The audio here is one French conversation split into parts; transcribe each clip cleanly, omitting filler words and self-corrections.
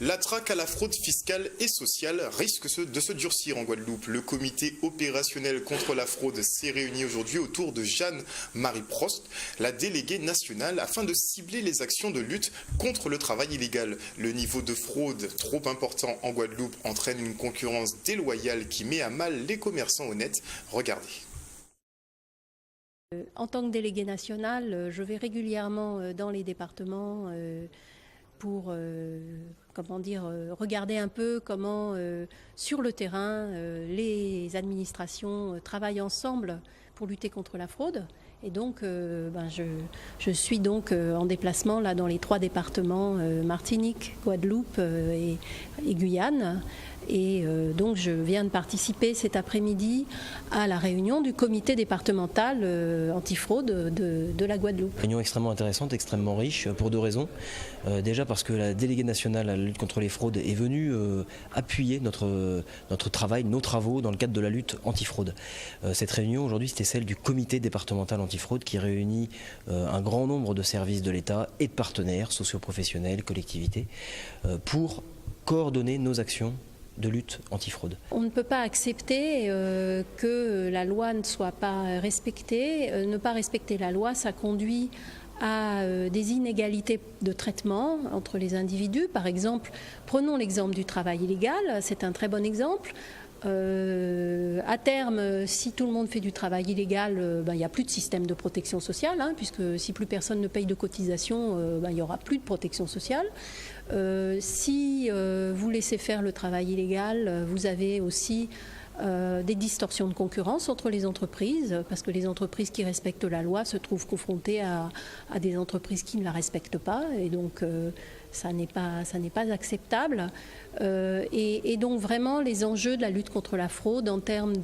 La traque à la fraude fiscale et sociale risque de se durcir en Guadeloupe. Le comité opérationnel contre la fraude s'est réuni aujourd'hui autour de Jeanne-Marie Prost, la déléguée nationale, afin de cibler les actions de lutte contre le travail illégal. Le niveau de fraude trop important en Guadeloupe entraîne une concurrence déloyale qui met à mal les commerçants honnêtes. Regardez. En tant que déléguée nationale, je vais régulièrement dans les départements pour regarder un peu comment sur le terrain les administrations travaillent ensemble pour lutter contre la fraude. Et donc je suis donc en déplacement là dans les 3 départements, Martinique, Guadeloupe et Guyane. Et donc je viens de participer cet après-midi à la réunion du comité départemental antifraude de la Guadeloupe. Réunion extrêmement intéressante, extrêmement riche, pour 2 raisons. Déjà parce que la déléguée nationale à la lutte contre les fraudes est venue appuyer notre travail, nos travaux dans le cadre de la lutte antifraude. Cette réunion aujourd'hui, c'était celle du comité départemental antifraude qui réunit un grand nombre de services de l'État et de partenaires socio-professionnels, collectivités, pour coordonner nos actions de lutte antifraude. On ne peut pas accepter que la loi ne soit pas respectée. Ne pas respecter la loi, ça conduit à des inégalités de traitement entre les individus. Par exemple, prenons l'exemple du travail illégal, c'est un très bon exemple. À terme, si tout le monde fait du travail illégal, il n'y a plus de système de protection sociale, puisque si plus personne ne paye de cotisation, il n'y aura plus de protection sociale. Si vous laissez faire le travail illégal, vous avez aussi des distorsions de concurrence entre les entreprises, parce que les entreprises qui respectent la loi se trouvent confrontées à des entreprises qui ne la respectent pas, et donc ça n'est pas acceptable. Et donc vraiment les enjeux de la lutte contre la fraude en termes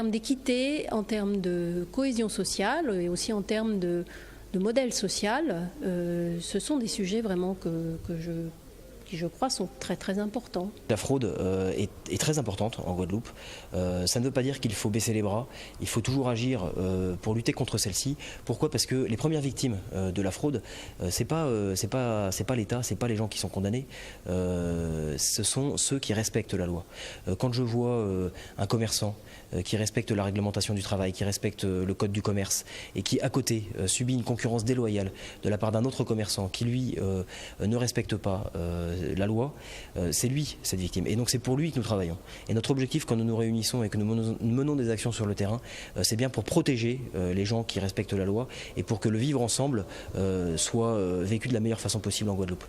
d'équité, en termes de cohésion sociale et aussi en termes de modèle social, ce sont des sujets vraiment qui je crois sont très très importants. La fraude est très importante en Guadeloupe. Ça ne veut pas dire qu'il faut baisser les bras. Il faut toujours agir pour lutter contre celle-ci. Pourquoi ? Parce que les premières victimes de la fraude, c'est pas l'État, c'est pas les gens qui sont condamnés. Ce sont ceux qui respectent la loi. Quand je vois un commerçant qui respecte la réglementation du travail, qui respecte le code du commerce et qui à côté subit une concurrence déloyale de la part d'un autre commerçant qui lui ne respecte pas la loi, c'est lui cette victime. Et donc c'est pour lui que nous travaillons. Et notre objectif quand nous nous réunissons et que nous menons des actions sur le terrain, c'est bien pour protéger les gens qui respectent la loi et pour que le vivre ensemble soit vécu de la meilleure façon possible en Guadeloupe.